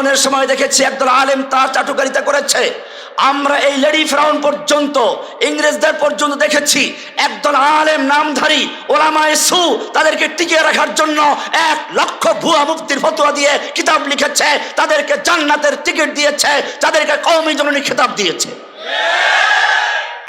ফেরাউনের সময় দেখেছি একদল আলেম তার চাটুকারিতা করেছে। আমরা এই লেডি ফেরাউন পর্যন্ত, ইংরেজদের পর্যন্ত দেখেছি একদল আলেম নামধারী ওলামায়ে সু তাদেরকে টিকিয়ে রাখার জন্য 1 লক্ষ ভুয়া মুফতির ফতোয়া দিয়ে কিতাব লিখেছে, তাদেরকে জান্নাতের টিকিট দিয়েছে, তাদেরকে কওমি জননী খেতাব দিয়েছে।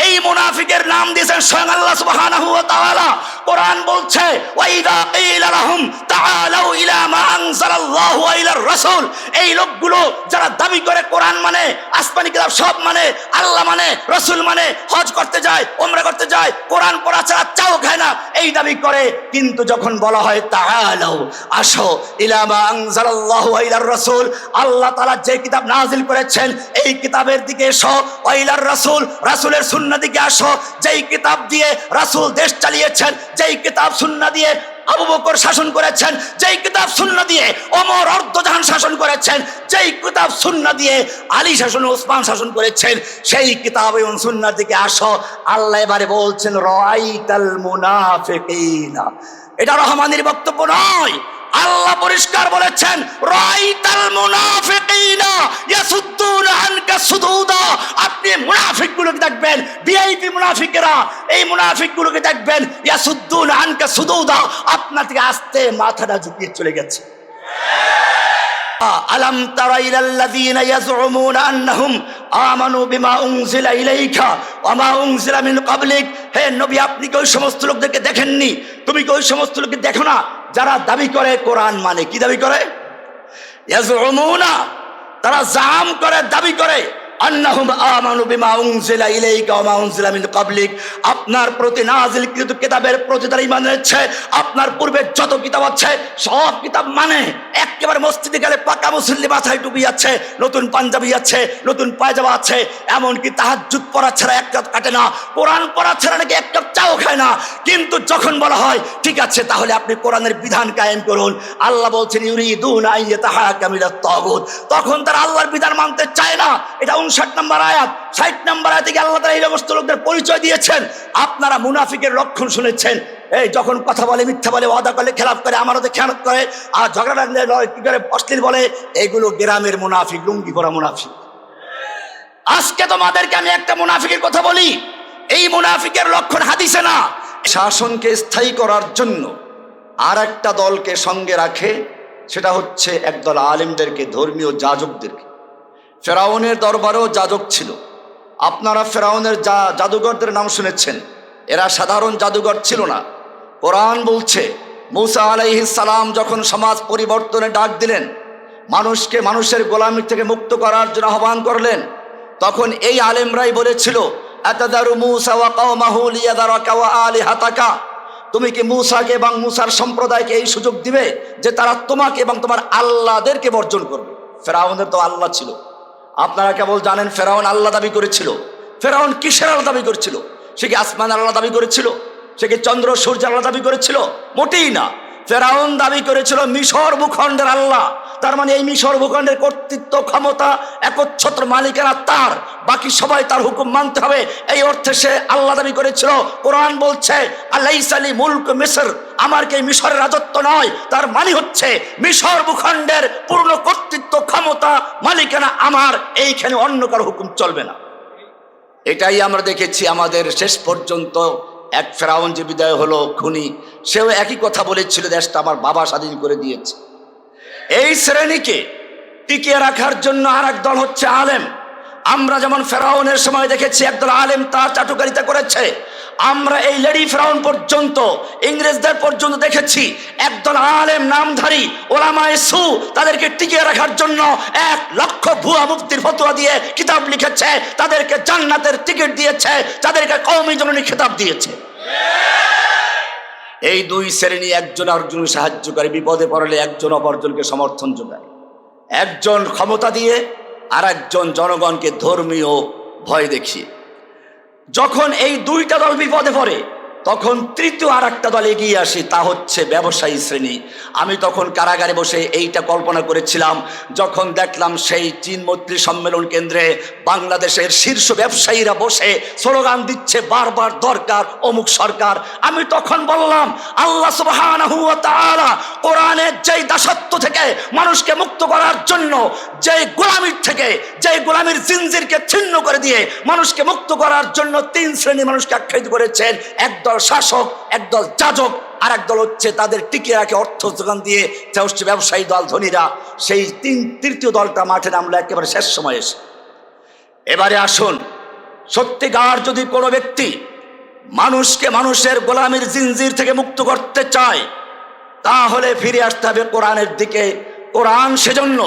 এই মুনাফিকের নাম দিয়েছেন স্বয়ং আল্লাহ সুবহানাহু ওয়া তাআলা। কোরআন বলছে ওয়াইদা কিলা লাহুম তাআলাউ ইলা মা আনজালাল্লাহু ওয়া ইলার রাসূল, এই লোকগুলো যারা দাবি করে কোরআন মানে, আসমানি কিতাব সব মানে, আল্লাহ মানে, রাসূল মানে, হজ করতে যায়, উমরা করতে যায়, কোরআন পড়া ছাড়া চাও খায় না, এই দাবি করে। কিন্তু যখন বলা হয় তাআলাউ, আসো, ইলা মা আনজালাল্লাহু ওয়া ইলার রাসূল, আল্লাহ তাআলা যে কিতাব নাজিল করেছেন এই কিতাবের দিকে এসো, ওয়া ইলার রাসূল, রাসূলের সুন্নাহ দিকে আসো, যেই কিতাব দিয়ে রাসূল দেশ চালিয়েছেন, যেই কিতাব সুন্নাহ দিয়ে আবু বকর শাসন করেছেন, যেই কিতাব সুন্নাহ দিয়ে ওমর অর্ধজাহান শাসন করেছেন, যেই কিতাব সুন্নাহ দিয়ে আলী শাসন, ওসমান শাসন করেছেন, সেই কিতাব এবং সুন্নাহর দিকে আসো। আল্লাহ এবারে বলছেন রাআইতাল মুনাফিকিনা, এটা রহমানের বক্তব্য নয়, আল্লাহ পরিষ্কার বলেছেন রাআইতাল মুনাফিকিনা ইয়াসুদ্দুনা আনকা সুদুদা, আপনি মুনাফিকগুলোকে দেখবেন, ভিআইপি মুনাফিকেরা, এই মুনাফিকগুলোকে দেখবেন ইয়াসুদ্দুনা আনকা সুদুদা, আপনার থেকে আস্তে মাথাটা ঝুঁকিয়ে চলে গেছে। আলাম তারা ইলাল্লাযীনা ইয়াজউমুনা আন্নাহুম আমানু বিমা উনজিলা ইলাইকা ওয়া মা উনজিলা মিন ক্বাবলিক, হে নবী আপনি কি ওই সমস্ত লোকদেরকে দেখেননি, তুমি কি ওই সমস্ত লোককে দেখো না যারা দাবি করে কোরআন মানে? কি দাবি করে? ইয়াজউমুনা, তারা জাম করে, দাবি করে, আন্নাহুম আমানু বিমা উনজিলা ইলাইকা ওয়া মা উনজিলা মিন ক্বাবলিক, আপনার প্রতি নাযিলকৃত কিতাবের প্রতি তারা ঈমান এনেছে, আপনার পূর্বে যত কিতাব আছে সব কিতাব মানে। একেবারে মসজিদে গেলে পাকা মুসল্লি, মাথায় টুপি আছে, নতুন পাঞ্জাবি আছে, নতুন পায়জামা আছে, এমনকি তাহাজ্জুদ পড়া ছাড়া এক রাত কাটে না, কোরআন পড়া ছাড়া নাকি এক কাপ চাও খায় না। কিন্তু যখন বলা হয় ঠিক আছে তাহলে আপনি কোরআনের বিধান কায়েম করুন, আল্লাহ বলছেন ইউরিদুনা আইয়াতাহাকামু ইলাত তাগুত, তখন তারা আল্লাহর বিধান মানতে চায় না। এটা 59 নম্বর আয়াত। 60 নম্বর আয়াতে আল্লাহ তাআলা এই সমস্ত লোকদের পরিচয় দিয়েছেন। আপনারা মুনাফিকের লক্ষণ শুনেছেন, এই যখন কথা বলে, মিথ্যা বলে, ওয়াদা করলে খেলাফ করে, আমারতে খেয়ানত করে, আর ঝগড়া লাগলে কি করে অশ্লীল বলে, এগুলো গ্রামের মুনাফিক, লুঙ্গি পরা মুনাফিক। আজকে তোমাদেরকে আমি একটা মুনাফিকের কথা বলি, এই মুনাফিকের লক্ষণ হাদিসে না। শাসনকে স্থায়ী করার জন্য আর একটা দলকে সঙ্গে রাখে, সেটা হচ্ছে একদল আলেমদেরকে, ধর্মীয় যাজকদেরকে। ফেরাউনের দরবারেও যাজক ছিল। আপনারা ফেরাউনের জাদুঘরদের নাম শুনেছেন, এরা সাধারণ জাদুঘর ছিল না। কোরআন বলছে মূসা আলাইহিস সালাম যখন সমাজ পরিবর্তনে ডাক দিলেন, মানুষকে মানুষের গোলামি থেকে মুক্ত করার জন্য আহ্বান করলেন, তখন এই আলেমরাই বলেছিল আতাদারু মূসা ওয়া কওমাহু লিয়াদারাকা ওয়া আলিহাতাকা, তুমি কি মূসাকে এবং মূসার সম্প্রদায়কে এই সুযোগ দিবে যে তারা তোমাকে এবং তোমার আল্লাহদেরকে বর্জন করবে? ফেরাউনের তো আল্লাহ ছিল। আপনারা কেবল জানেন ফেরাউন আল্লাহ দাবি করেছিল। ফেরাউন কিসের আল্লাহ দাবি করেছিল? সে কি আসমান আল্লাহ দাবি করেছিল? সে কি চন্দ্র সূর্য আল্লাহ দাবি করেছিল? মোটেই না। ফেরাউন দাবি করেছিল মিশর ভূখণ্ডের আল্লাহ। তার মানে এই মিশর ভূখণ্ডের কর্তৃত্ব, ক্ষমতা, একচ্ছত্র মালিকানা তার, বাকি সবাই তার হুকুম মানতে হবে, এই অর্থে সে আল্লাহ দাবি করেছিল। কোরআন বলছে আলাইসা লি মুলক মিসর, আমার কি মিশরের রাজত্ব নয়? তার মানে হচ্ছে মিশর ভূখণ্ডের পূর্ণ কর্তৃত্ব, ক্ষমতা, মালিকানা আমার, এইখানে অন্য কারো হুকুম চলবে না। এটাই আমরা দেখেছি আমাদের শেষ পর্যন্ত। এক ফেরাউন যে বিদায় হলো, খুনি, সেও একই কথা বলেছিল, দেশটা আমার বাবা স্বাধীন করে দিয়েছে। এই শ্রেণীকে টিকিয়ে রাখার জন্য আর এক দল হচ্ছে আলেম। আমরা যেমন ফেরাউনের সময় দেখেছি একদল আলেম তার চাটুকারিতা করেছে, আমরা এই লেডি ফেরাউন পর্যন্ত, ইংরেজদের পর্যন্ত দেখেছি একদল আলেম নামধারী ওলামায়ে সু তাদেরকে টিকিয়ে রাখার জন্য 1 লক্ষ ভুয়া মুফতির ফতোয়া দিয়ে কিতাব লিখেছে, তাদেরকে জান্নাতের টিকিট দিয়েছে, তাদেরকে কওমি জননী খেতাব দিয়েছে। এই দুই শ্রেণী একজন আরেকজনকে সাহায্য করে, বিপদে পড়লে একজন অপরজনকে সমর্থন যোগায়। একজন ক্ষমতা দিয়ে আর একজন জনগণকে ধর্মীয় ভয় দেখিয়ে। যখন এই দুইটা দল বিপদে পড়ে, তখন তৃতীয় আর একটা দল এগিয়ে আসে, তা হচ্ছে ব্যবসায়ী শ্রেণী। আমি তখন কারাগারে বসে এইটা কল্পনা করেছিলাম, যখন দেখলাম সেই চীন মৈত্রী সম্মেলন কেন্দ্রে বাংলাদেশের শীর্ষ ব্যবসায়ীরা বসে স্লোগান দিচ্ছে বারবার দরকার অমুক সরকার। আমি তখন বললাম, আল্লাহ সুবহানাহু ওয়া তাআলা কোরআনের যেই দাসত্ব থেকে মানুষকে মুক্ত করার জন্য, যেই গোলামির থেকে, যেই গোলামির জিনজিরকে ছিন্ন করে দিয়ে মানুষকে মুক্ত করার জন্য তিন শ্রেণী মানুষকে আখ্যায়িত করেছেন। একদল শাসক, একদল যাজক, আর একদল হচ্ছে তাদের টিকিয়ে রাখে অর্থ যোগান দিয়ে হচ্ছে ব্যবসায়ী দল, ধনীরা। সেই তৃতীয় দলটা মাঠে নামলো একেবারে শেষ সময় এসে। এবারে আসুন, সত্যিকার যদি কোনো ব্যক্তি মানুষকে মানুষের গোলামির জিনজির থেকে মুক্ত করতে চায়, তাহলে ফিরে আসতে হবে কোরআনের দিকে। কোরআন সেজন্য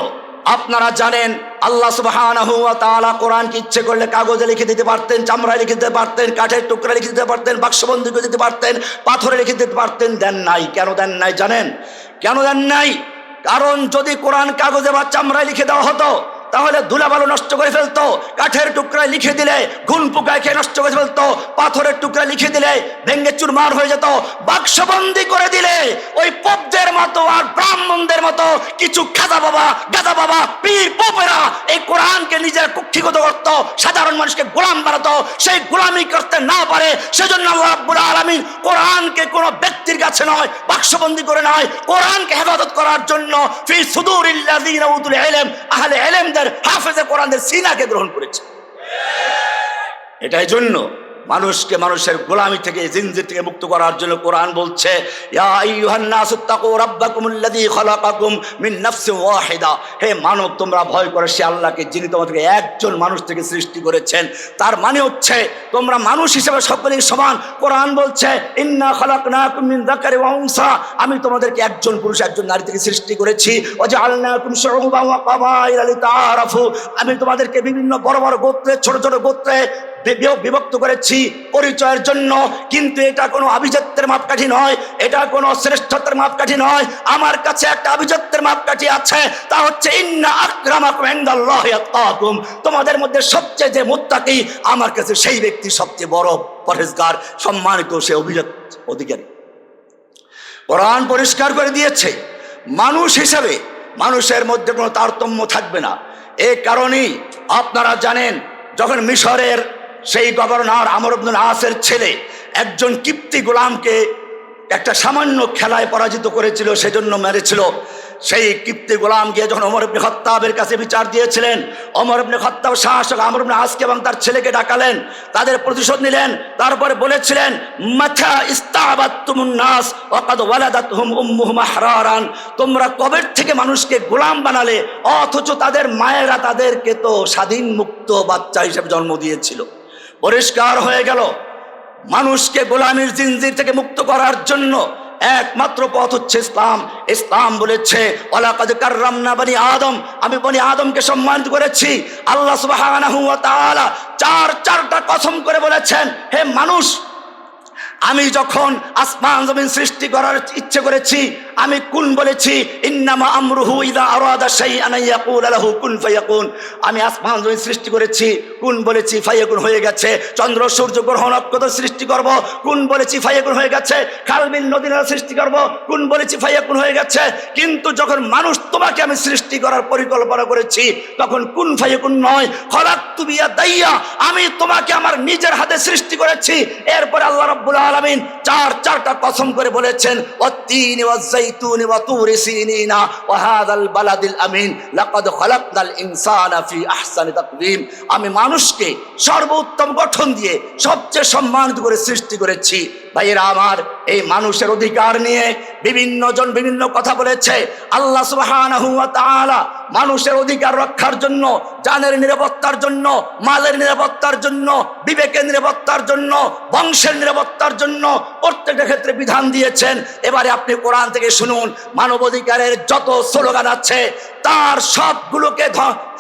আপনারা জানেন, আল্লাহ সুবহানাহু ওয়া তাআলা কোরআনকে ইচ্ছে করলে কাগজে লিখে দিতে পারতেন, চামড়ায় লিখে দিতে পারতেন, কাঠের টুকরা লিখে দিতে পারতেন, বাক্সবন্দী করে দিতে পারতেন, পাথরে লিখে দিতে পারতেন। দেন নাই। কেন দেন নাই জানেন? কেন দেন নাই? কারণ যদি কোরআন কাগজে বা চামড়ায় লিখে দেওয়া হতো, তাহলে ধুলাবালু নষ্ট করে ফেলতো। কাঠের টুকরায় লিখে দিলে ঘুন পোকায় খেয়ে নষ্ট করে ফেলতো। পাথরের টুকরা লিখে দিলে ভেঙ্গে চুরমার হয়ে যেত। বাক্সবন্দি করে দিলে ওই পপদের মতো আর ব্রাহ্মণদের মতো কিছু খাজা বাবা, গাদা বাবা, পীর পোপেরা এই কোরআনকে নিজের কুক্ষিগত করতো, সাধারণ মানুষকে গোলাম বানাতো। সেই গোলামি করতে না পারে, সেজন্য আল্লাহ রাব্বুল আলামিন কোরআনকে কোনো ব্যক্তির কাছে নয়, বাক্সবন্দি করে নয়, কোরআনকে হেফাজত করার জন্য ফি সুদুরিল্লাযিনা উতুল ইলম, আহলে ইলমদের হাফেজে কোরআনের সিনাকে গ্রহণ করেছে। এটাই জন্য মানুষকে মানুষের গোলামি থেকে, জিনজির থেকে মুক্ত করার জন্য কোরআন বলছে, ইয়া আইয়ুহান নাসু তাকু রাব্বাকুমুল্লাযী খালাকাকুম মিন নাফসিন ওয়াহিদা। হে মানব, তোমরা ভয় করো সে আল্লাহকে, যিনি তোমাদেরকে একজন মানুষ থেকে সৃষ্টি করেছেন। তার মানে হচ্ছে তোমরা মানুষ হিসেবে সকলেই সমান। কোরআন বলছে, ইন্না খালাকনাকুম মিন যাকারি ওয়া উনসা, আমি তোমাদেরকে একজন পুরুষ একজন নারী থেকে সৃষ্টি করেছি। ওয়া জাআলনাকুম শুউবান ওয়া কাবাইলা লিতাআরাফু, আমি তোমাদেরকে বিভিন্ন বড় বড় গোত্রে, ছোট ছোট গোত্রে বিভক্ত করেছি পরিচয়ের জন্য। কিন্তু এটা কোনো আভিজাত্যের মাপকাঠি নয়, এটা কোনো শ্রেষ্ঠত্বের মাপকাঠি নয়। আমার কাছে একটা আভিজাত্যের মাপকাঠি আছে, তা হচ্ছে ইন্না আকরামাকুম ইনদাল্লাহি আতকাকুম, তোমাদের মধ্যে সবচেয়ে যে মুত্তাকি আমার কাছে সেই ব্যক্তি সবচেয়ে বড় পরহেজগার, সম্মানিত, সে অধিকারী। কোরআন পরিষ্কার করে দিয়েছে, মানুষ হিসাবে মানুষের মধ্যে কোনো তারতম্য থাকবে না। এই কারণেই আপনারা জানেন, যখন মিশরের সেই গভর্নর আমর ইবনুল আসের ছেলে একজন কিপ্তি গোলামকে একটা সামান্য খেলায় পরাজিত করেছিল, সেজন্য মেরেছিল। সেই কিপ্তি গোলাম গিয়ে যখন ওমর ইবনে খাত্তাবের কাছে বিচার দিয়েছিলেন, ওমর ইবনে খাত্তাব শাসক আমর ইবনে আসকে এবং তার ছেলেকে ডাকালেন, তাদের প্রতিশোধ নিলেন। তারপরে বলেছিলেন, মাথা ইস্তাবাতুমুন নাস ওয়া কাদ ওয়ালাদাতহুম উম্মুহুম আহরারান, তোমরা কবে থেকে মানুষকে গোলাম বানালে, অথচ তাদের মায়েরা তাদেরকে তো স্বাধীন মুক্ত বাচ্চা হিসেবে জন্ম দিয়েছিল। পরিষ্কার হয়ে গেল, মানুষকে গোলামির জিনজির থেকে মুক্ত করার জন্য একমাত্র পথ হচ্ছে ইসলাম। ইসলাম বলেছে, ওয়ালাকাদ কাররামনা বনি আদম, আমি বনি আদমকে সম্মানিত করেছি। আল্লাহ সুবহানাহু ওয়া তাআলা চারটা কসম করে বলেছেন, হে মানুষ, আমি যখন আসমান জমিন সৃষ্টি করার ইচ্ছে করেছি, আমি কুন বলেছি, ইন্নামা আমরুহু ইযা আরাদা শাইআন ইয়াকুলা লাহু কুন ফায়াকুন। আমি আসমান জমিন সৃষ্টি করেছি, কুন বলেছি, ফায়াকুন হয়ে গেছে। চন্দ্র সূর্য গ্রহ নক্ষত্র সৃষ্টি করব, কুন বলেছি, ফায়াকুন হয়ে গেছে। খালবিল নদী নালা সৃষ্টি করব, কুন বলেছি, ফায়াকুন হয়ে গেছে। কিন্তু যখন মানুষ তোমাকে আমি সৃষ্টি করার পরিকল্পনা করেছি, তখন কুন ফায়াকুন নয়, খলাকতু বিয়াদাইয়া, আমি তোমাকে আমার নিজের হাতে সৃষ্টি করেছি। এরপর আল্লাহ রাব্বুল আলামিন চারটা কসম করে বলেছেন, ওয়াত-তিনি ওয়াজ-যাইতুনি ওয়া তুরি সিনিনা ওয়া হাযাল বালাদিল আমিন লাকাদ খালাকনাল ইনসানা ফি আহসানি তাকওয়িম, আমি মানুষকে সর্বোত্তম গঠন দিয়ে সবচেয়ে সম্মানিত করে সৃষ্টি করেছি। ভাইয়েরা আমার, এই মানুষের অধিকার নিয়ে বিভিন্ন জন বিভিন্ন কথা বলেছে। আল্লাহ সুবহানাহু ওয়া তাআলা মানুষের অধিকার রক্ষার জন্য, জানের নিরাপত্তার জন্য, মালের নিরাপত্তার জন্য, বিবেকের নিরাপত্তার জন্য, বংশের নিরাপত্তার জন্য প্রত্যেকটা ক্ষেত্রে বিধান দিয়েছেন। এবারে আপনি কোরআন থেকে শুনুন, মানবাধিকারের যত স্লোগান আছে তার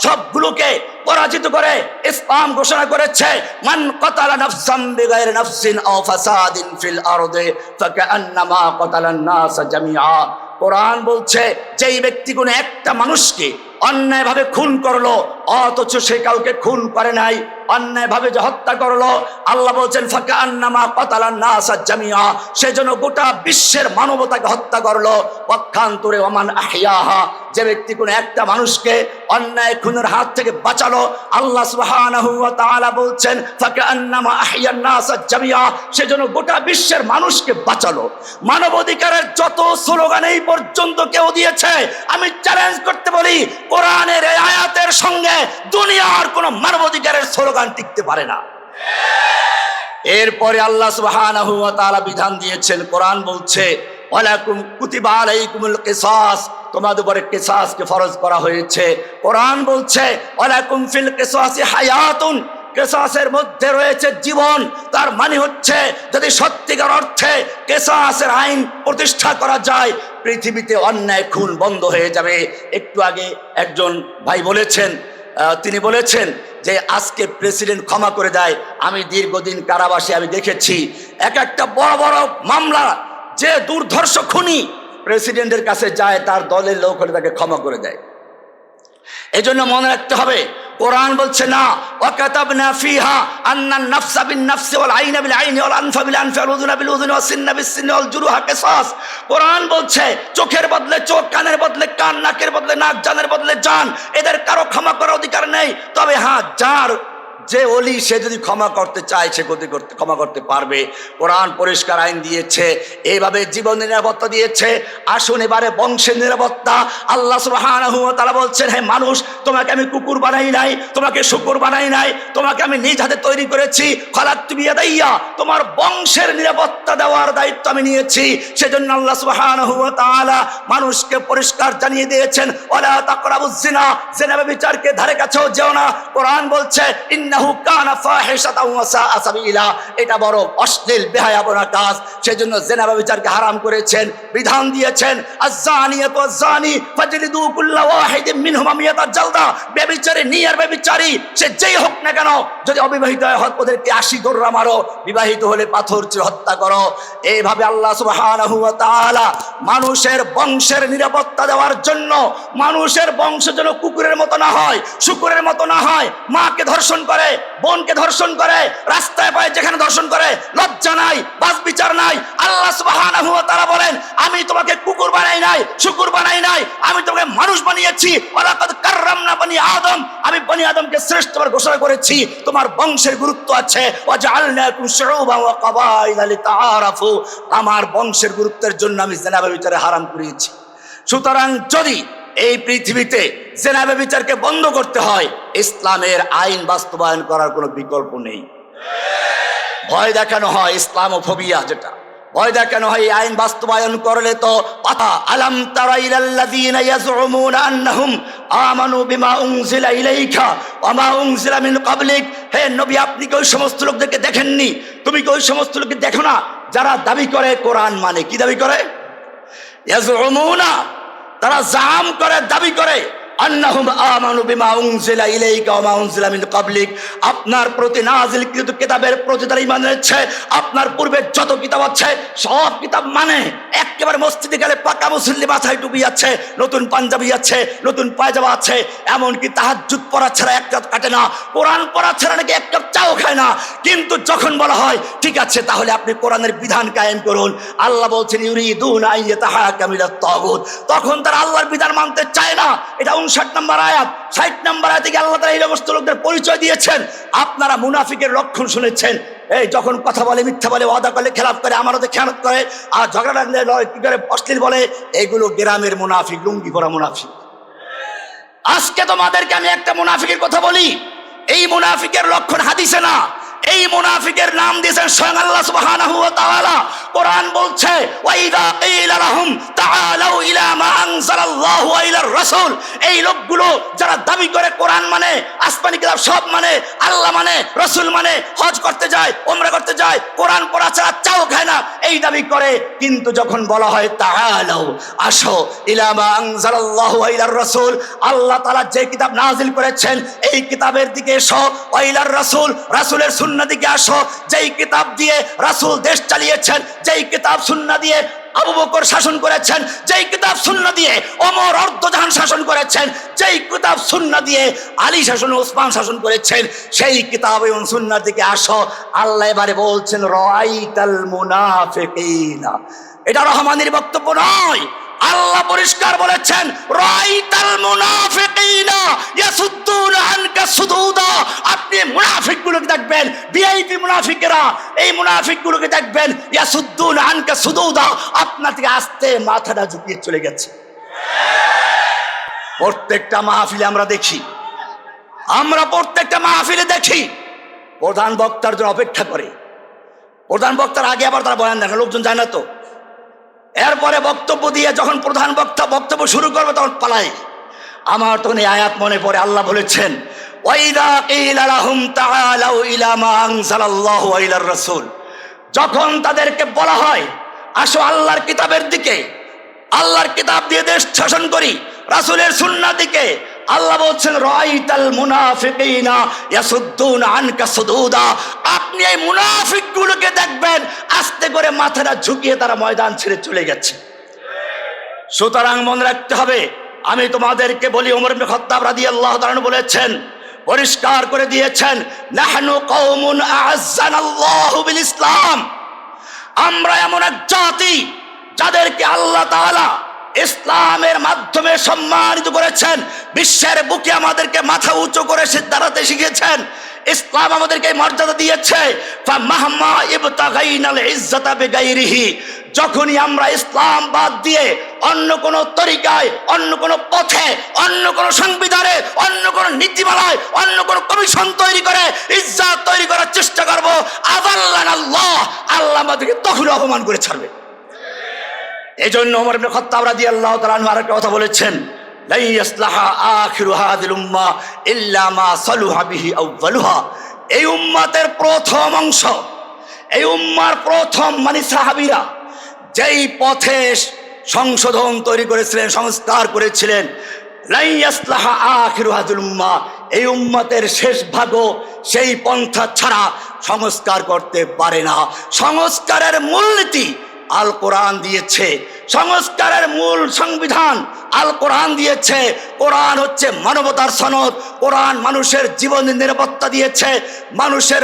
সবগুলোকে পরাজিত করে ইসলাম ঘোষণা করেছে, মান কাতালা নাফসাম বিগাইরি নাফসিন আও ফাসাদিন ফিল আরদি ফাকান্নামা কাতালান নাস জামিআ। কোরআন বলছে, যেই ব্যক্তি কোনো একটা মানুষকে অন্যায়ভাবে খুন করলো, অথচ সে কাউকে খুন করে নাই, অন্যায়ভাবে যে হত্যা করলো, আল্লাহ বলছেন ফাকান্নামা কাতালান নাস জামিআ, সেজন্য গোটা বিশ্বের মানবতাকে হত্যা করলো। পক্ষান্তরে ওমান আহইয়াহা, যে ব্যক্তি কোনো একটা মানুষকে অন্যায় খুনের হাত থেকে বাঁচালো, আল্লাহ সুবহানাহু ওয়া তাআলা বলছেন ফাকান্নামা আহইয়ান নাস জামিআ, সেজন্য গোটা বিশ্বের মানুষকে বাঁচালো। মানবাধিকারের যত স্লোগান এই পর্যন্ত কেউ দিয়েছে, আমি চ্যালেঞ্জ করতে বলি কোরআনের এই আয়াতের সঙ্গে দুনিয়ার কোন মানবাধিকারের স্লোগান টিকতে পারে না। এরপরে আল্লাহ সুবহানাহু ওয়া তাআলা বিধান দিয়েছেন, কোরআন বলছে ওয়ালাকুম কুতিবা আলাইকুমুল কিসাস, তোমাদের উপরে কিসাসকে ফরজ করা হয়েছে। কোরআন বলছে ওয়ালাকুম ফিল কিসাসি হায়াতুন, কেসাসের মধ্যে রয়েছে জীবন। তার মানে হচ্ছে যদি সত্যিকার অর্থে কেসাসের আইন প্রতিষ্ঠা করা যায়, পৃথিবীতে অন্যায় খুন বন্ধ হয়ে যাবে। একটু আগে একজন ভাই বলেছেন, তিনি বলেছেন যে আজকে প্রেসিডেন্ট ক্ষমা করে দেয়। আমি দীর্ঘদিন কারাবাসে আমি দেখেছি এক একটা বড় বড় মামলা যে দুর্ধর্ষ খুনি প্রেসিডেন্টের কাছে যায়, তার দলের লোক হলে তাকে ক্ষমা করে দেয়। এজন্য মনে রাখতে হবে, কোরআন বলছে না ওয়াকাতাবনা ফিহা আন্নান নাফসা বিন নাফসি ওয়াল আইনা বিল আইনি ওয়াল আনফা বিল আনফি ওয়াল উযুনা বিল উযুনি ওয়াস সিন্না বিস সিন্নি ওয়াল জুরুহা কিসাস। কোরআন বলছে চোখের বদলে চোখ, কানের বদলে কান, নাকের বদলে নাক, জানের বদলে জান, এদের কারো ক্ষমা করার অধিকার নেই। তবে হ্যাঁ, যার যে ওলি সে যদি ক্ষমা করতে চায় সে ক্ষমা করতে পারবে। কোরআন পরিষ্কার আইন দিয়েছে, এইভাবে জীবনের নিরাপত্তা দিয়েছে। আসুন এবারে বংশের নিরাপত্তা। আল্লাহ সুবহানাহু ওয়া তাআলা বলছেন, হে মানুষ, তোমাকে আমি কুকুর বানাই নাই, তোমাকে শুকুর বানাই নাই, তোমাকে আমি নিজ হাতে তৈরি করেছি। খালাকতু বিয়াদাইয়া, তোমার বংশের নিরাপত্তা দেওয়ার দায়িত্ব আমি নিয়েছি। সেজন্য আল্লাহ সুবহানাহু ওয়া তাআলা মানুষকে পরিষ্কার জানিয়ে দিয়েছেন ওয়ালা তাকরাবুজ জিনা, জিনা ব্যভিচারকে ধারে কাছেও যেও না। কোরআন বলছে এটা বড় অশ্লীল বেহায়াপনা কাজ, সেজন্য জিনা ব্যভিচারকে হারাম করেছেন। বিধান দিয়েছেন আয-যানিয়াতু ওয়াজ-যানি ফাজলিদু কুল্লা ওয়াহিদিন মিনহুমা মিয়াতা জালদা, ব্যভিচারী নিয়ার ব্যভিচারী সে যেই হোক না কেন, যদি অবিবাহিত হয় ওদেরকে 80 দৌড়া মারো, বিবাহিত হলে পাথর ছুঁড়ে হত্যা করো। এইভাবে আল্লাহ সুবহানাহু ওয়া তাআলা মানুষের বংশের নিরাপত্তা দেওয়ার জন্য, মানুষের বংশ যেন কুকুরের মতো না হয়, শুকুরের মতো না হয়, মাকে ধর্ষণ করে, বোনকে ধর্ষণ করে, রাস্তায় পায় যেখানে ধর্ষণ করে, লজ্জা নাই, বাস বিচার নাই। আল্লাহ সুবহানাহু ওয়া তাআলা বলেন, আমি তোমাকে কুকুর বানাই নাই, শুকুর বানাই নাই, আমি তোমাকে মানুষ বানিয়েছি। ওয়ালাকাদ কাররামনা বনি আদম, আমি বনি আদমকে শ্রেষ্ঠ ঘোষণা করেছি। তোমার বংশের গুরুত্ব আছে। ওয়াজআলনাকুম শুউবান ওয়া কাবাইলা লিতাআরাফু, আমার বংশের গুরুত্বের জন্য আমি জিনা ব্যভিচারে হারাম করেছি। সুতরাং যদি এই পৃথিবীতে জিনা ব্যভিচারকে বন্ধ করতে হয়, ইসলামের আইন বাস্তবায়ন করার কোনো বিকল্প নেই। ভয় দেখানো হয়, ইসলামোফোবিয়া, যেটা ভয় দেখানো হয়, এই আইন বাস্তবায়ন করলে তো পাতা। আলাম তারা ইলাল্লাযীনা ইয়াজউমুনা আন্নাহুম আমানু বিমা উনজিলা ইলাইকা ওয়া মা উনজিলা মিন ক্বাবলিক, হে নবী, আপনি কি ওই সমস্ত লোকদেরকে দেখেননি? তুমি কি ওই সমস্ত লোককে দেখো না যারা দাবি করে কোরআন মানে? কি দাবি করে? ইয়াজউমুনা, তারা জাম করে, দাবি করে, আন্নাহুম আমানু বিমা উনজিলা ইলাইকা ওয়া মা উনজিলা মিন ক্বাবলিক, আপনার প্রতি নাযিলকৃত কিতাবের প্রতি তারা ঈমান এনেছে। আপনার পূর্বে যত কিতাব আছে সব কিতাব মানে। একেবারে মসজিদে গেলে পাকা মুসল্লি, মাথায় টুপি আছে, নতুন পাঞ্জাবি আছে, নতুন পায়জামা আছে, এমনকি তাহাজ্জুদ পড়া ছাড়া এক রাত কাটে না, কোরআন পড়া ছাড়া নাকি এক কাপ চাও খায় না। কিন্তু যখন বলা হয় ঠিক আছে তাহলে আপনি কোরআনের বিধান কায়েম করুন, আল্লাহ বলছেন ইউরিদুনা আইয়াতাহাকামু ইলাত তাগুত, তখন তারা আল্লাহর বিধান মানতে চায় না। এটা 59 নম্বর আয়াত। 60 নম্বর আয়াতে গিয়ে আল্লাহ তাআলা এই সমস্ত লোকদের পরিচয় দিয়েছেন। আপনারা মুনাফিকের লক্ষণ শুনেছেন, এই যখন কথা বলে, মিথ্যা বলে, ওয়াদা করলে খেলাফ করে, আমারতে খেয়ানত করে, আর ঝগড়া লাগলে কি করে অশ্লীল বলে, এইগুলো গ্রামের মুনাফিক, লুঙ্গি পরা মুনাফিক। আজকে তোমাদেরকে আমি একটা মুনাফিকের কথা বলি। এই মুনাফিকের লক্ষণ হাদিসে না, এই মুনাফিকের নাম দিয়েছেন স্বয়ং আল্লাহ সুবহানাহু ওয়া তাআলা। কোরআন বলছে ওয়াইদা কিলা লাহুম তাআলাউ ইলা মা আনজালাল্লাহু ওয়া ইলার রাসূল, এই লোকগুলো যারা দাবি করে কোরআন মানে, আসমানি কিতাব সব মানে, আল্লাহ মানে, রাসূল মানে, হজ করতে যায়, উমরা করতে যায়, কোরআন পড়া ছাড়া চাও খায় না, এই দাবি করে। কিন্তু যখন বলা হয় তাআলাউ, আসো, ইলা মা আনজালাল্লাহু ওয়া ইলার রাসূল, আল্লাহ তাআলা যে কিতাব নাযিল করেছেন এই কিতাবের দিকে এসো, ওয়া ইলার রাসূল, রাসূলের সুন্নাহ দিকে আসো, যেই কিতাব দিয়ে রাসূল দেশ চালিয়েছেন, যেই কিতাব সুন্নাহ দিয়ে আবু বকর শাসন করেছেন, যেই কিতাব সুন্নাহ দিয়ে ওমর অর্ধজাহান শাসন করেছেন, যেই কিতাব সুন্নাহ দিয়ে আলী শাসন ওসমান শাসন করেছেন, সেই কিতাব এবং সুন্নাহর দিকে আসো। আল্লাহ এবারে বলছেন রাআইতাল মুনাফিকিনা। এটা রহমানের বক্তব্য নয়, আল্লাহ পরিষ্কার বলেছেন রাআইতাল মুনাফিকিনা ইয়াসুদ্দুনা আনকা সুদুদা। আপনি মুনাফিকগুলোকে দেখবেন, ভিআইপি মুনাফিকেরা, এই মুনাফিকগুলোকে দেখবেন ইয়াসুদ্দুনা আনকা সুদুদা, আপনার থেকে আস্তে মাথাটা ঝুঁকিয়ে চলে গেছে। প্রত্যেকটা মাহফিলে আমরা দেখি, প্রত্যেকটা মাহফিলে দেখি প্রধান বক্তার জন্য অপেক্ষা করে। প্রধান বক্তার আগে আবার তারা বয়ান দেখে, লোকজন যায় না তো। এরপরে বক্তব্য দিয়ে যখন প্রধান বক্তা বক্তব্য শুরু করবে তখন পালায়। আমার তখন এই আয়াত মনে পড়ে, আল্লাহ বলেছেন ওয়াইদা কিলা লাহুম তাআলাউ ইলা মা আনজালাল্লাহু ওয়া ইলার রাসূল, যখন তাদেরকে বলা হয় আসো আল্লাহর কিতাবের দিকে, আল্লাহর কিতাব দিয়ে দেশ শাসন করি, রাসূলের সুন্নাহ দিকে, আল্লাহ বলছেন রাআইতাল মুনাফিকিনা ইয়াসুদ্দুনা আনকা সুদুদা। আপনি এই মুনাফিকগুলোকে দেখবেন আস্তে করে মাথাটা ঝুঁকিয়ে তারা ময়দান ছেড়ে চলে গেছে। সুতরাং মনে রাখতে হবে, আমি তোমাদেরকে বলি ওমর ইবনে খাত্তাব রাদিয়াল্লাহু তাআলা বলেছেন, পরিষ্কার করে দিয়েছেন নাহনু কওমুন আ'আজ্জানাল্লাহু বিল ইসলাম, আমরা এমন এক জাতি যাদেরকে আল্লাহ তাআলা ইসলামের মাধ্যমে সম্মানিত করেছেন। বিশ্বের বুকে আমাদেরকে মাথা উঁচু করে দাঁড়াতে শিখিয়েছেন। ইসলাম আমাদেরকে মর্যাদা দিয়েছে। ফামাহমা ইবতাগাইনাল ইজ্জাতা বিগাইরিহি, যখনই আমরা ইসলাম বাদ দিয়ে অন্য কোন তরিকায়, অন্য কোন পথে, অন্য কোন সংবিধানে, অন্য কোন নীতিমালায়, অন্য কোন কমিশন তৈরি করে ইজ্জত তৈরি করার চেষ্টা করব, আযাল্লানাল্লাহ, আল্লাহ আমাদেরকে তখন অপমান করে ছাড়বে। এই জন্য ওমর ইবনে খাত্তাব রাদিয়াল্লাহু তাআলা আনহু আরেকটা কথা বলেছেন, লা ইয়াসলাহা আখিরু হাযিল উম্মাহ ইল্লা মা সালুহা বিহি আউয়ালুহা। এই উম্মতের প্রথম অংশ, এই উম্মার প্রথম মানে সাহাবীরা যেই পথে সংশোধন তৈরি করেছিলেন, সংস্কার করেছিলেন, লা ইয়াসলাহা আখিরু হাযিল উম্মাহ, এই উম্মতের শেষ ভাগও সেই পন্থা ছাড়া সংস্কার করতে পারে না। সংস্কারের মূলনীতি আল কোরআন দিয়েছে, সংস্কারের মূল সংবিধান আল কোরআন দিয়েছে। কোরআন হচ্ছে মানবতার সনদ। কোরআন মানুষের জীবনের নিরাপত্তা দিয়েছে, মানুষের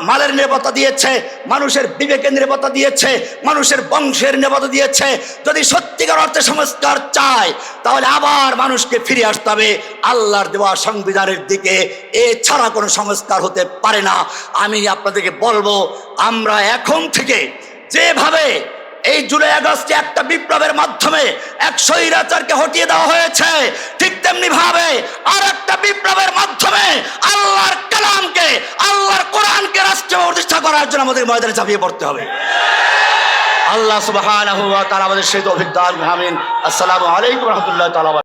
মালের নিরাপত্তা দিয়েছে, মানুষের বিবেকের নিরাপত্তা দিয়েছে, মানুষের বংশের নিরাপত্তা দিয়েছে। যদি সত্যিকার অর্থে সংস্কার চায় তাহলে আবার মানুষকে ফিরে আসতে হবে আল্লাহর দেওয়া সংবিধানের দিকে, এছাড়া কোনো সংস্কার হতে পারে না। আমি আপনাদেরকে বলবো, আমরা এখন থেকে যেভাবে এই জুলাই আগস্টে একটা বিপ্লবের মাধ্যমে এক স্বৈরাচারকে হটিয়ে দেওয়া হয়েছে, ঠিক তেমনি ভাবে আর একটা বিপ্লবের মাধ্যমে আল্লাহর কালামকে, আল্লাহর কোরআনকে রাষ্ট্রে প্রতিষ্ঠা করার জন্য আমাদের ময়দানে ঝাঁপিয়ে পড়তে হবে। আল্লাহ সুবহানাহু ওয়া তাআলা আমাদের সেই তৌফিক দান। আমিন। আসসালামু আলাইকুম ওয়া রাহমাতুল্লাহি তাআলা।